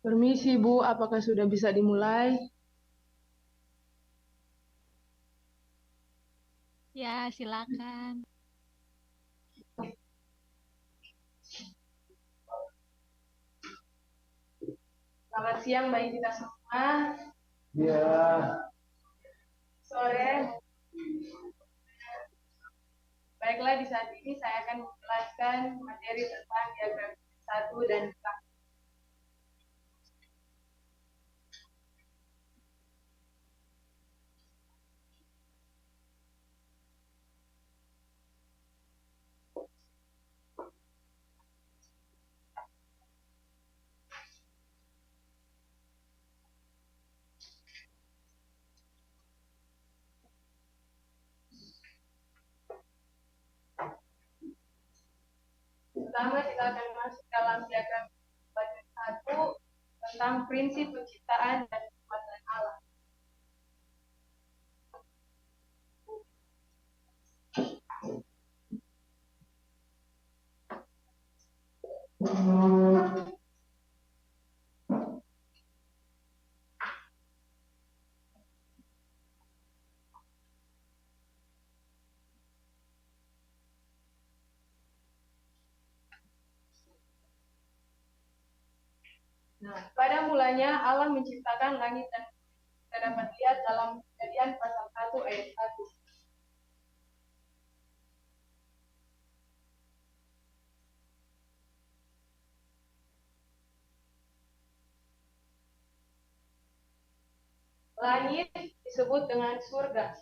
Permisi Bu, apakah sudah bisa dimulai? Ya, silakan. Selamat siang bagi kita semua. Ya, Sore. Baiklah, di saat ini saya akan menjelaskan materi tentang diagram 1 dan 2. Pertama, kita akan masuk dalam diagram 1 tentang prinsip penciptaan dan kekuatan Allah. Nah, pada mulanya Allah menciptakan langit dan bumi. Kita dapat lihat dalam Kejadian pasal 1 ayat 1. Langit disebut dengan surga.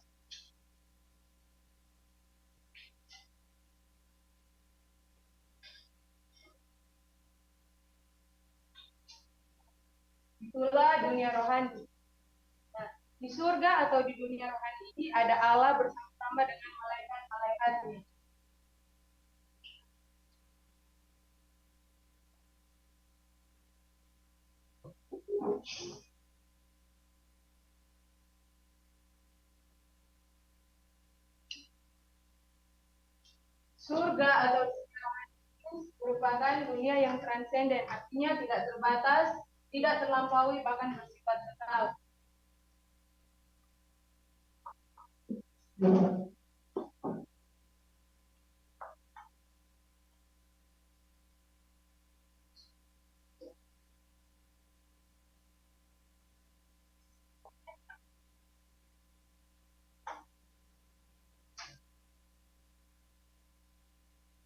Itulah dunia rohani. Nah, di surga atau di dunia rohani ini ada Allah bersama-sama dengan malaikat-malaikatnya. Surga atau dunia rohani itu merupakan dunia yang transenden, artinya tidak terbatas, tidak terlampaui, bahkan bersifat kekal.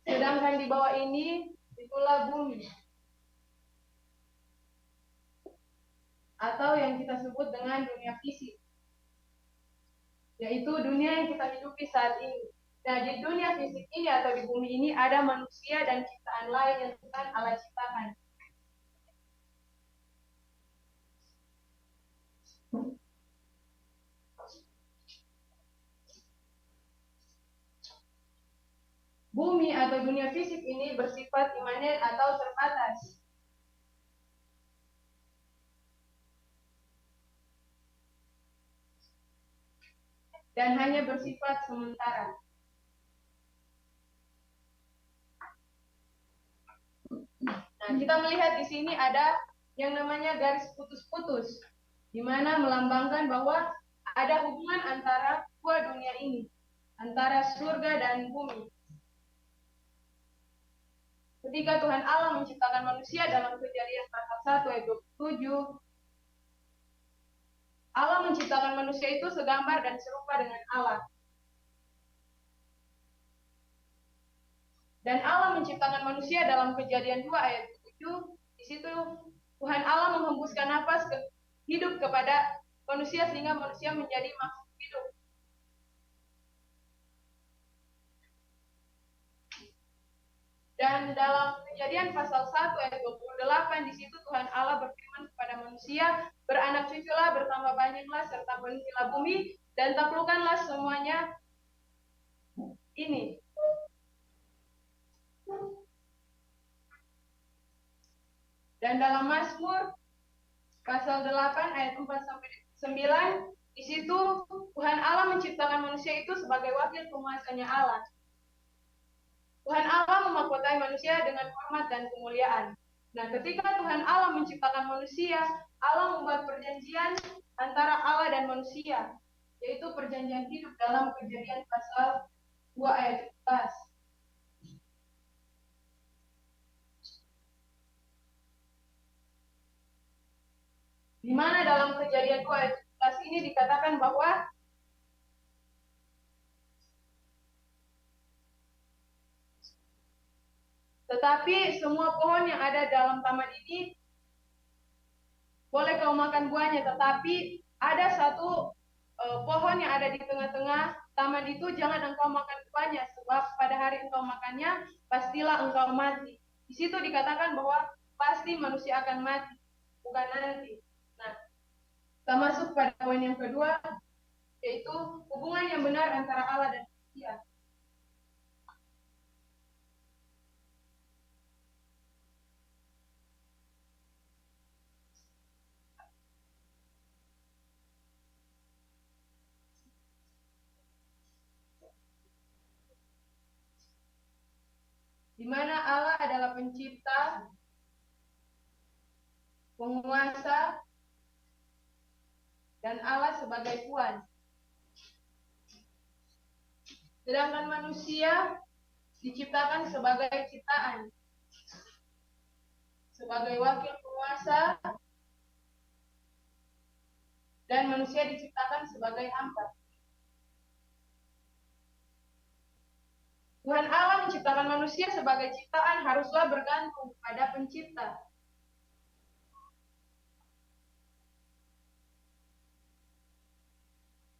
Sedangkan di bawah ini itulah bumi, atau yang kita sebut dengan dunia fisik, yaitu dunia yang kita hidupi saat ini. Nah, di dunia fisik ini atau di bumi ini ada manusia dan ciptaan lain yang Tuhan Allah ciptakan. Bumi atau dunia fisik ini bersifat imanen atau terbatas. Dan hanya bersifat sementara. Nah, kita melihat di sini ada yang namanya garis putus-putus, di mana melambangkan bahwa ada hubungan antara dua dunia ini, antara surga dan bumi. Ketika Tuhan Allah menciptakan manusia dalam Kejadian pasal 1 ayat 27, Allah menciptakan manusia itu segambar dan serupa dengan Allah. Dan Allah menciptakan manusia dalam Kejadian 2 ayat 7, di situ Tuhan Allah menghembuskan nafas hidup kepada manusia sehingga manusia menjadi makhluk hidup. Dan dalam Kejadian pasal 1 ayat 28, di situ Tuhan Allah berfirman kepada manusia, beranak cuculah, bertambah banyaklah, serta penuhilah bumi, dan taklukkanlah semuanya ini. Dan dalam Mazmur pasal 8 ayat 4 sampai 9, di situ Tuhan Allah menciptakan manusia itu sebagai wakil penguasanya Allah. Tuhan manusia dengan hormat dan kemuliaan. Nah, ketika Tuhan Allah menciptakan manusia, Allah membuat perjanjian antara Allah dan manusia, yaitu perjanjian hidup dalam Kejadian pasal 2 ayat 11. Di mana dalam Kejadian 2 ayat 11 ini dikatakan bahwa tetapi semua pohon yang ada dalam taman ini boleh kau makan buahnya, tetapi ada satu pohon yang ada di tengah-tengah taman itu jangan engkau makan buahnya, sebab pada hari engkau makannya pastilah engkau mati. Di situ dikatakan bahwa pasti manusia akan mati, bukan nanti. Nah, kita masuk pada poin yang kedua, yaitu hubungan yang benar antara Allah dan manusia. Di mana Allah adalah pencipta, penguasa, dan Allah sebagai Tuhan. Sedangkan manusia diciptakan sebagai ciptaan, sebagai wakil penguasa, dan manusia diciptakan sebagai hamba. Tuhan Allah menciptakan manusia sebagai ciptaan haruslah bergantung pada pencipta.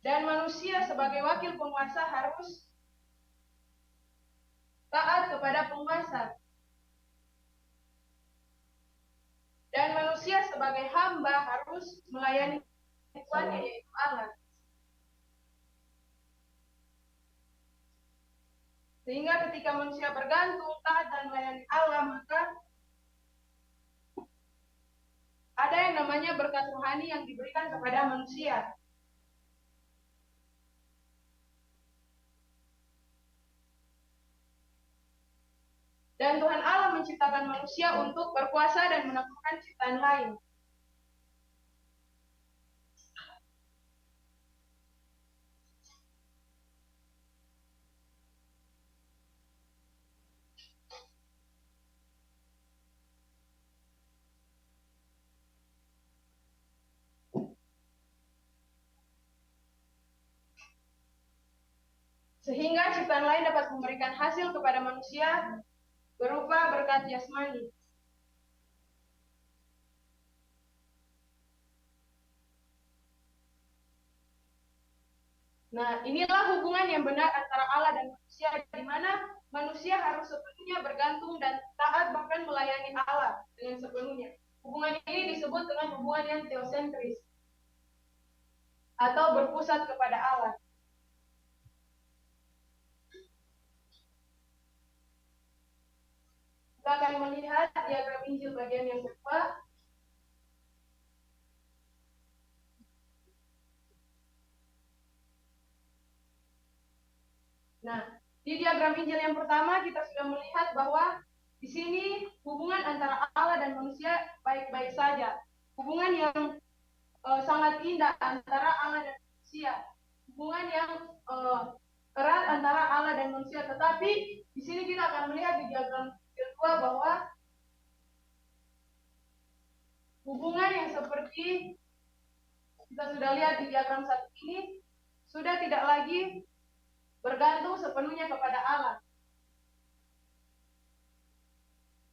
Dan manusia sebagai wakil penguasa harus taat kepada penguasa. Dan manusia sebagai hamba harus melayani Tuhannya, yaitu Allah. Sehingga ketika manusia bergantung, taat dan melayani Allah, maka ada yang namanya berkat rohani yang diberikan kepada manusia. Dan Tuhan Allah menciptakan manusia untuk berkuasa dan menaklukkan ciptaan lain. Sehingga ciptaan lain dapat memberikan hasil kepada manusia berupa berkat jasmani. Nah, inilah hubungan yang benar antara Allah dan manusia, di mana manusia harus sepenuhnya bergantung dan taat bahkan melayani Allah dengan sepenuhnya. Hubungan ini disebut dengan hubungan yang teosentris atau berpusat kepada Allah. Kita akan melihat diagram Injil bagian yang kedua. Nah, di diagram Injil yang pertama kita sudah melihat bahwa di sini hubungan antara Allah dan manusia baik-baik saja. Hubungan yang sangat indah antara Allah dan manusia. Hubungan yang erat antara Allah dan manusia. Tetapi di sini kita akan melihat di diagram kedua bahwa hubungan yang seperti kita sudah lihat di diagram satu ini sudah tidak lagi bergantung sepenuhnya kepada Allah.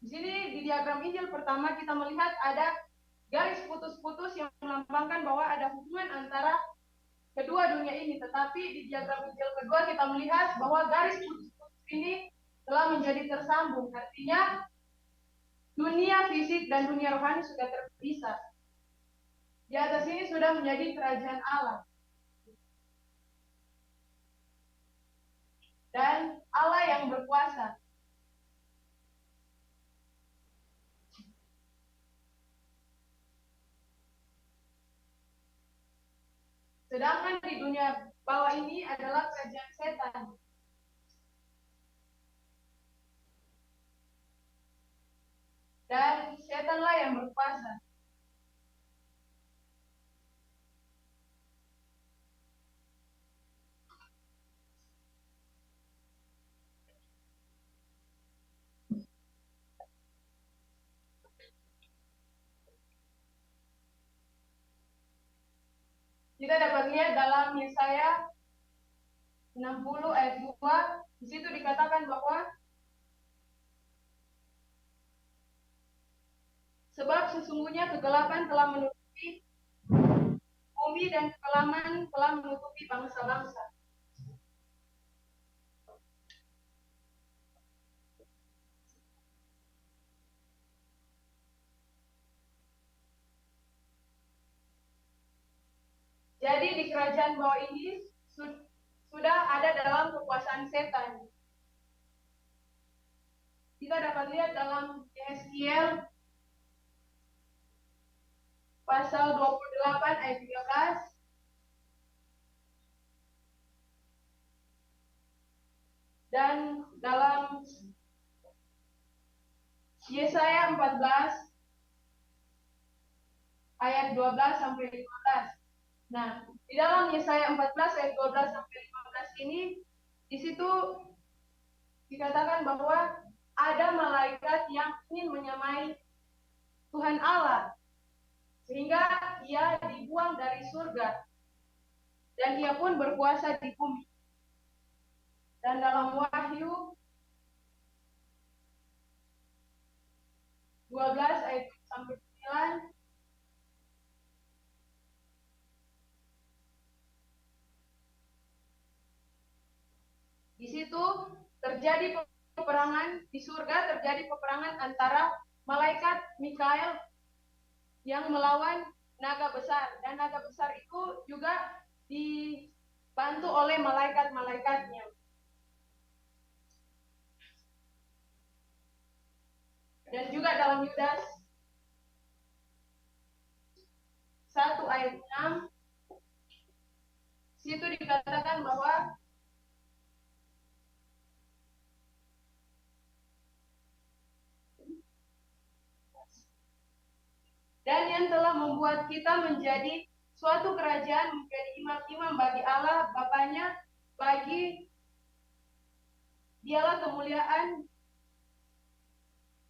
Di sini di diagram Injil pertama kita melihat ada garis putus-putus yang melambangkan bahwa ada hubungan antara kedua dunia ini. Tetapi di diagram Injil kedua kita melihat bahwa garis putus-putus ini telah menjadi tersambung. Artinya dunia fisik dan dunia rohani sudah terpisah. Di atas ini sudah menjadi kerajaan Allah. Dan Allah yang berkuasa. Sedangkan di dunia bawah ini adalah kerajaan setan. lihat dalam Yesaya 60 ayat 2, di situ dikatakan bahwa sebab sesungguhnya kegelapan telah menutupi bumi dan kekelaman telah menutupi bangsa-bangsa. Jadi di kerajaan bawah ini sudah ada dalam kekuasaan setan. Kita dapat lihat dalam Yeskiel pasal 28 ayat 13. Dan dalam Yesaya 14 ayat 12 sampai 15. Nah, di dalam Yesaya 14 ayat 12 sampai 15 ini, di situ dikatakan bahwa ada malaikat yang ingin menyamai Tuhan Allah, sehingga ia dibuang dari surga, dan ia pun berkuasa di bumi. Dan dalam Wahyu 12 ayat sampai 9, di situ terjadi peperangan di surga, terjadi peperangan antara malaikat Mikael yang melawan naga besar, dan naga besar itu juga dibantu oleh malaikat-malaikatnya. Dan juga dalam Yudas 1 ayat 6, situ dikatakan bahwa dan yang telah membuat kita menjadi suatu kerajaan, menjadi imam-imam bagi Allah Bapaknya, bagi dialah kemuliaan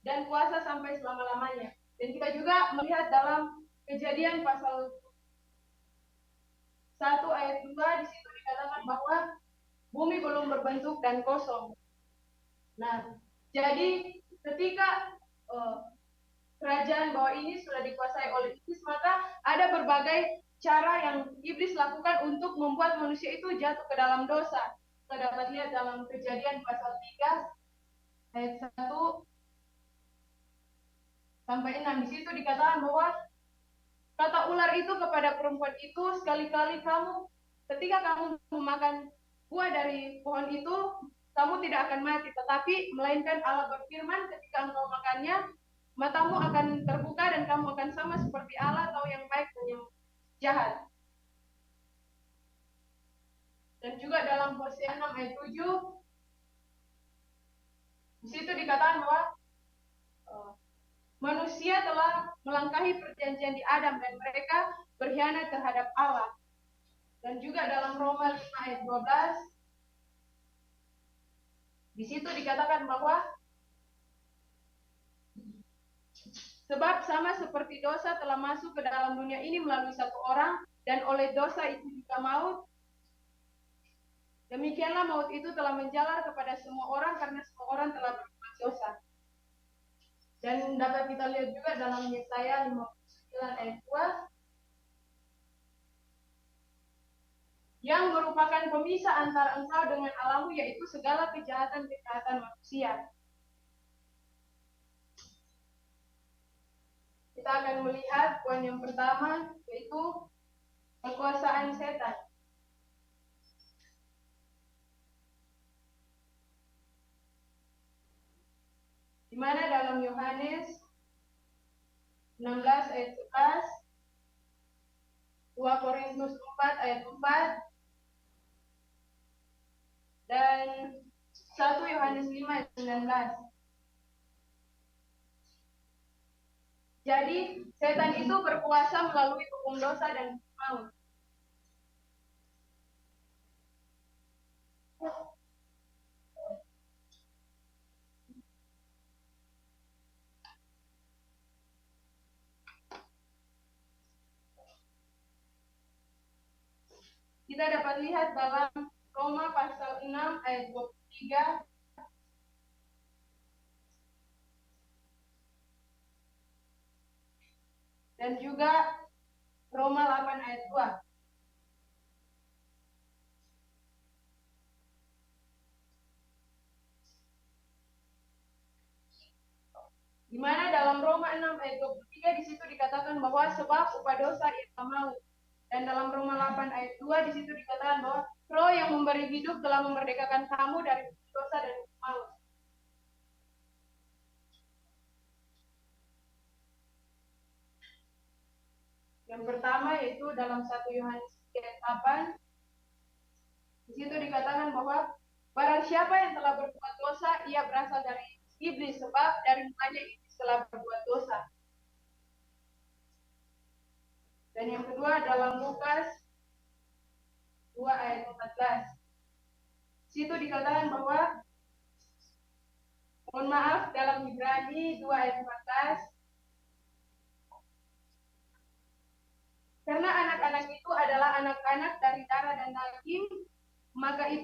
dan kuasa sampai selama-lamanya. Dan kita juga melihat dalam Kejadian pasal 1 ayat 2, di situ dikatakan bahwa bumi belum berbentuk dan kosong. Nah, jadi ketika kerajaan bawah ini sudah dikuasai oleh iblis, maka ada berbagai cara yang iblis lakukan untuk membuat manusia itu jatuh ke dalam dosa. Kita dapat lihat dalam Kejadian pasal 3 ayat 1 sampai 6. Di situ dikatakan bahwa kata ular itu kepada perempuan itu, sekali-kali kamu, ketika kamu memakan buah dari pohon itu, kamu tidak akan mati, tetapi melainkan Allah berfirman, ketika engkau makannya, matamu akan terbuka dan kamu akan sama seperti Allah, tahu yang baik dan yang jahat. Dan juga dalam Hosea 6 ayat 7, di situ dikatakan bahwa manusia telah melangkahi perjanjian di Adam dan mereka berkhianat terhadap Allah. Dan juga dalam Roma 5 ayat 12, di situ dikatakan bahwa sebab sama seperti dosa telah masuk ke dalam dunia ini melalui satu orang, dan oleh dosa itu juga maut, demikianlah maut itu telah menjalar kepada semua orang karena semua orang telah berbuat dosa. Dan dapat kita lihat juga dalam Yesaya 59 ayat 2, yang merupakan pemisah antara engkau dengan Allahmu, yaitu segala kejahatan-kejahatan manusia. Kita akan melihat poin yang pertama, yaitu kekuasaan setan. Di mana dalam Yohanes 16 ayat 11, 2 Korintus 4 ayat 4, dan 1 Yohanes 5 ayat 19. Jadi setan itu berkuasa melalui hukum dosa dan maut. kita dapat lihat dalam Roma pasal 6 ayat 23 dan juga Roma 8 ayat 2. Di mana dalam Roma 6 ayat 23 di situ dikatakan bahwa sebab upah dosa ialah maut. Dan dalam Roma 8 ayat 2 di situ dikatakan bahwa Roh yang memberi hidup telah memerdekakan kamu dari dosa dan maut. Yang pertama yaitu dalam 1 Yohanes ayat 8 di situ dikatakan bahwa barang siapa yang telah berbuat dosa ia berasal dari iblis, sebab dari mulanya iblis telah berbuat dosa. Dan yang kedua dalam Lukas 2 ayat 14. Situ dikatakan bahwa mohon maaf dalam Ibrani 2 ayat 14. Karena anak-anak itu adalah anak-anak dari darah dan daging, maka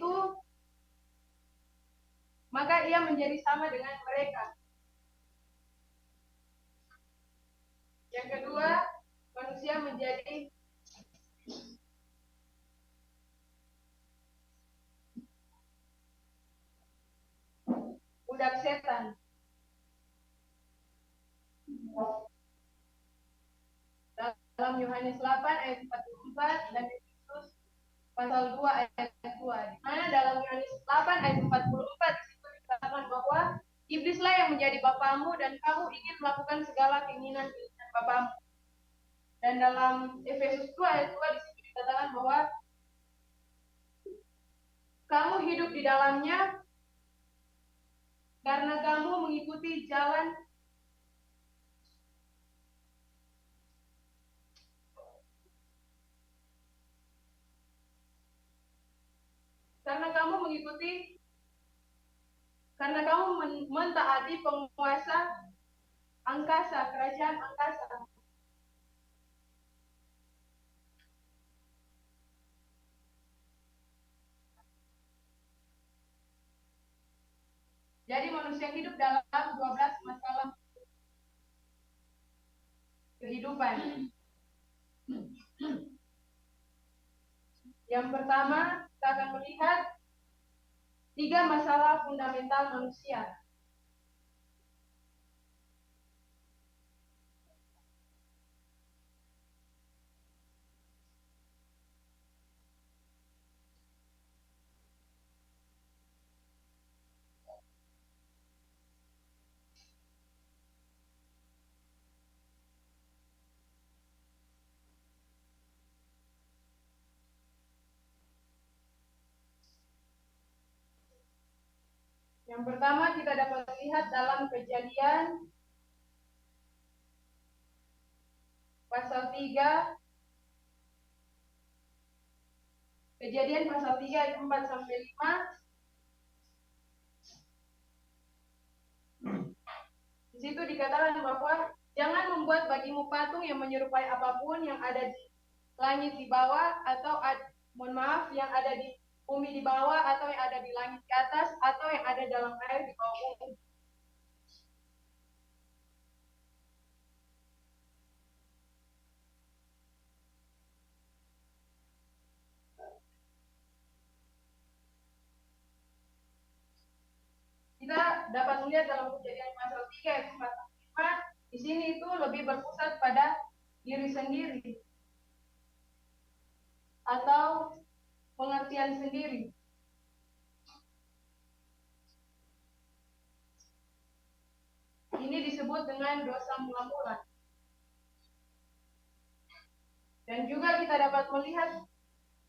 ia menjadi sama dengan mereka. Yang kedua, manusia menjadi budak setan. Dalam Yohanes 8 ayat 44 dan Efesus pasal 2 ayat 2. Di mana dalam Yohanes 8 ayat 44 di situ dikatakan bahwa iblislah yang menjadi bapamu dan kamu ingin melakukan segala keinginan bapamu. Dan dalam Efesus 2 ayat 2 di situ dikatakan bahwa kamu hidup di dalamnya karena kamu mengikuti jalan karena kamu mentaati penguasa angkasa, kerajaan angkasa. Jadi manusia hidup dalam 12 masalah kehidupan. Yang pertama, kita akan melihat 3 masalah fundamental manusia. Yang pertama kita dapat lihat dalam Kejadian pasal 3. Kejadian pasal 3 ayat 4 sampai 5. Di situ dikatakan bahwa jangan membuat bagimu patung yang menyerupai apapun yang ada di langit di bawah atau yang ada di bumi di bawah atau yang ada di langit di atas atau yang ada dalam air di bawah bumi. Kita dapat melihat dalam Kejadian pasal 3 ayat 4 sampai 5, di sini itu lebih berpusat pada diri sendiri atau pengertian sendiri. Ini disebut dengan dosa mula-mula. Dan juga kita dapat melihat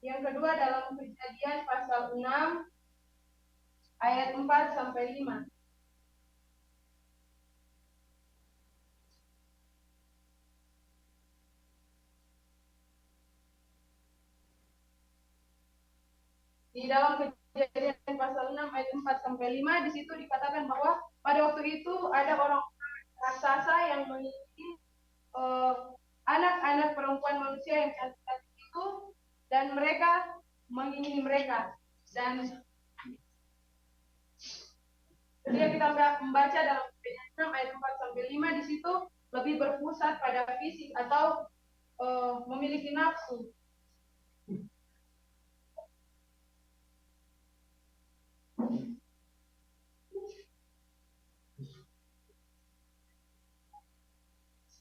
yang kedua dalam Kejadian pasal 6 ayat 4 sampai 5. Di dalam Kejadian pasal 6 ayat 4 sampai 5 di situ dikatakan bahwa pada waktu itu ada orang raksasa yang mengikuti anak-anak perempuan manusia yang cantik itu, dan mereka mengingini mereka. Dan ketika kita membaca dalam Yohanes 6 ayat 4 sampai 5, di situ lebih berpusat pada fisik atau memiliki nafsu.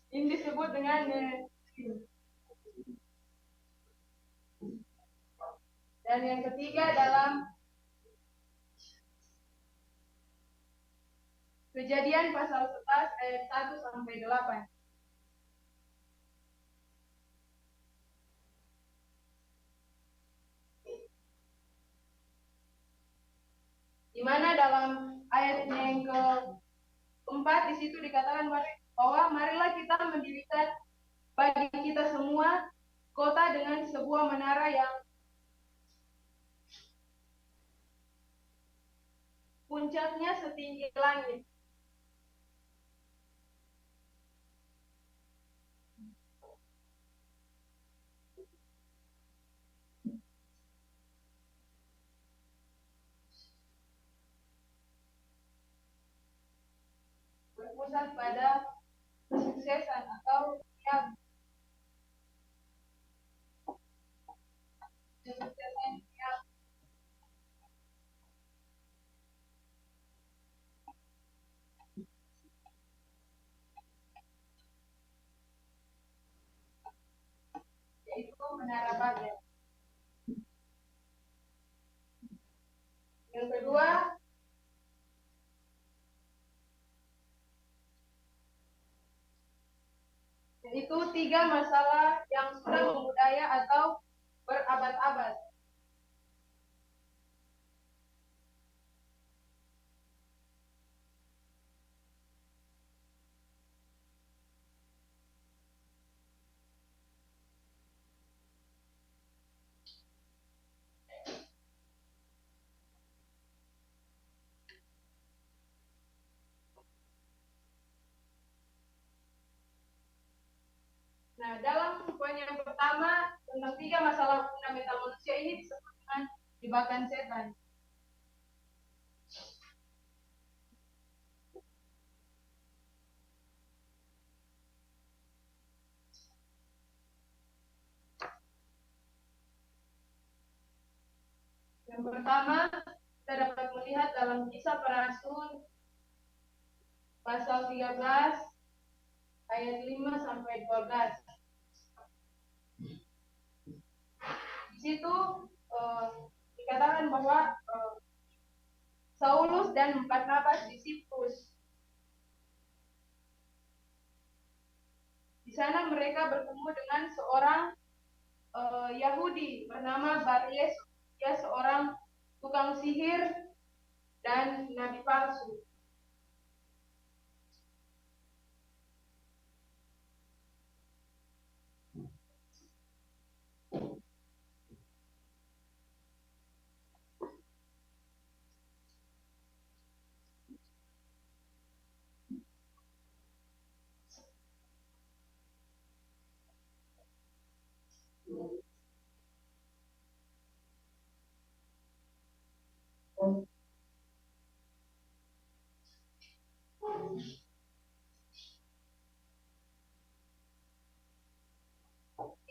Ini disebut dengan dan yang ketiga dalam Kejadian pasal 11 ayat 1 sampai 8. Di mana dalam ayat yang keempat di situ dikatakan bahwa marilah kita mendirikan bagi kita semua kota dengan sebuah menara yang puncaknya setinggi langit. Berpusat pada kesuksesan atau ya kesuksesan yang yaitu menara Babel. Yang kedua, yaitu 3 masalah yang sudah membudaya atau berabad-abad. Nah, dalam poin yang pertama tentang 3 masalah fundamental manusia ini disebut dengan jebakan setan. Yang pertama, kita dapat melihat dalam Kisah Para Rasul pasal 13 ayat 5 sampai 12. Di situ dikatakan bahwa Saulus dan Barnabas di Siprus. Di sana mereka bertemu dengan seorang Yahudi bernama Bar-Yesus. Dia seorang tukang sihir dan nabi palsu.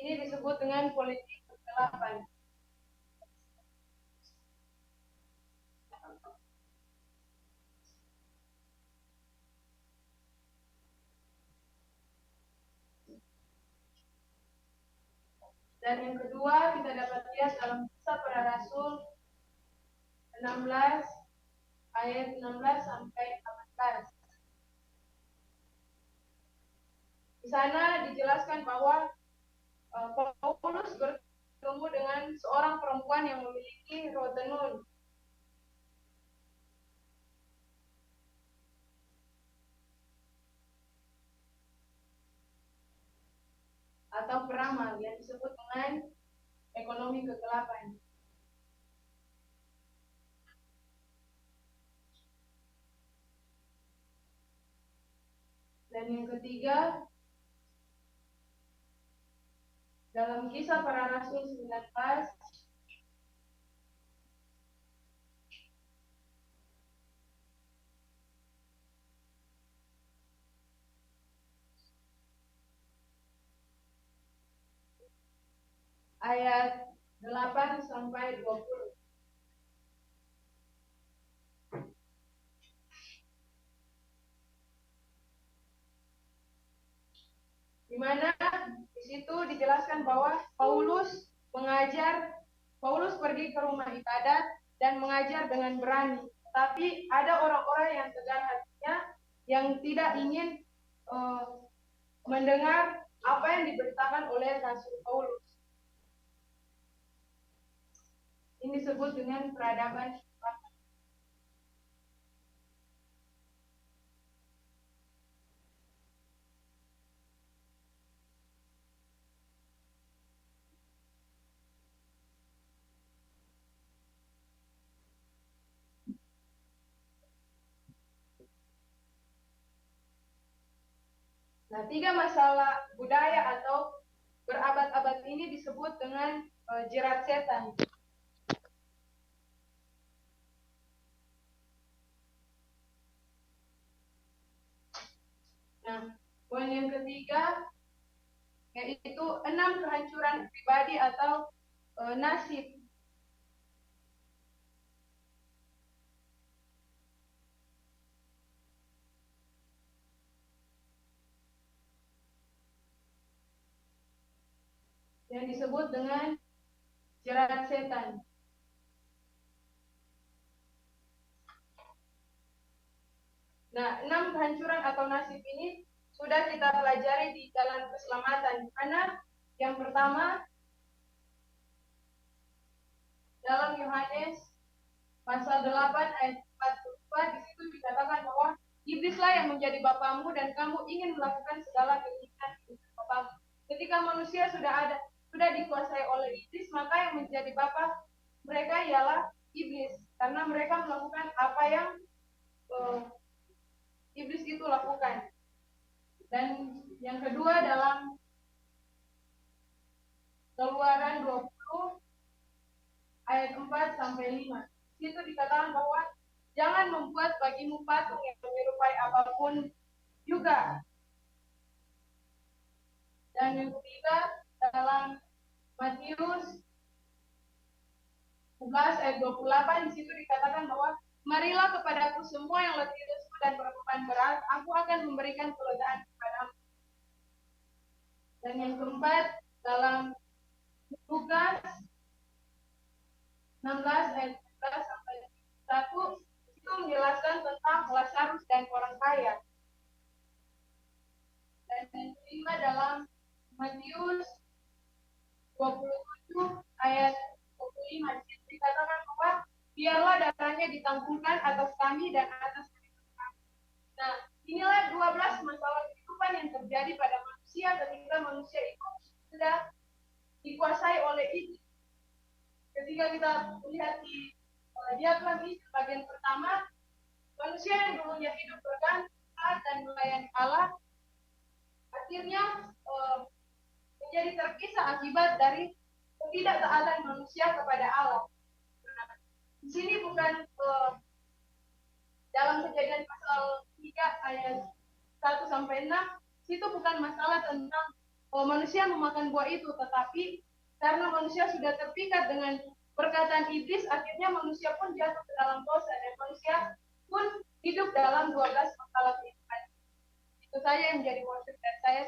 Ini disebut dengan politik kegelapan. Dan yang kedua kita dapat lihat dalam Kisah Para Rasul 16 ayat 16 sampai 18. Di sana dijelaskan bahwa Paulus bertemu dengan seorang perempuan yang memiliki roh tenun. Atau peramal yang disebut dengan ekonomi kegelapan. Dan yang ketiga, dalam Kisah Para Rasul 19 ayat 8 sampai 20. Di mana di situ dijelaskan bahwa Paulus pergi ke rumah ibadat dan mengajar dengan berani. Tapi ada orang-orang yang tegar hatinya yang tidak ingin mendengar apa yang diberitakan oleh Rasul Paulus. Ini disebut dengan peradaban. Nah, 3 masalah budaya atau berabad-abad ini disebut dengan jerat setan. Nah, poin yang ketiga yaitu 6 kehancuran pribadi atau nasib. Yang disebut dengan jerat setan. Nah, 6 kehancuran atau nasib ini sudah kita pelajari di Jalan Keselamatan, di mana yang pertama dalam Yohanes pasal 8 ayat 42 di situ dikatakan bahwa iblislah yang menjadi bapamu dan kamu ingin melakukan segala keinginan bapamu. Ketika manusia sudah dikuasai oleh iblis, maka yang menjadi bapa mereka ialah iblis, karena mereka melakukan apa yang iblis itu lakukan. Dan yang kedua dalam Keluaran 20 ayat 4 sampai 5. Di situ dikatakan bahwa jangan membuat bagimu patung yang menyerupai apapun juga. Dan yang ketiga dalam Matius 11 ayat 28 di situ dikatakan bahwa marilah kepadaku semua yang letih lesu dan berbeban berat, aku akan memberikan kelegaan kepadamu. Dan yang keempat dalam Lukas 16 ayat 11 sampai 1 itu menjelaskan tentang Lazarus dan orang kaya. Dan yang kelima dalam Matius 27 ayat 25 dikatakan bahwa biarlah darahnya ditanggungan atas kami dan atas kami. Nah, inilah 12 masalah kehidupan yang terjadi pada manusia ketika manusia itu sudah dikuasai oleh iblis. Ketika kita lihat di diagram ini bagian pertama, manusia yang dulunya hidup bergantung dan melayani Allah akhirnya menjadi terpisah akibat dari ketidaktaatan manusia kepada Allah. Nah, di sini bukan dalam Kejadian pasal 3 ayat 1 sampai 6, itu bukan masalah tentang manusia memakan buah itu, tetapi karena manusia sudah terpikat dengan perkataan iblis, akhirnya manusia pun jatuh ke dalam dosa dan manusia pun hidup dalam 12 masalah kehidupan. Itu saja yang menjadi worship dari saya.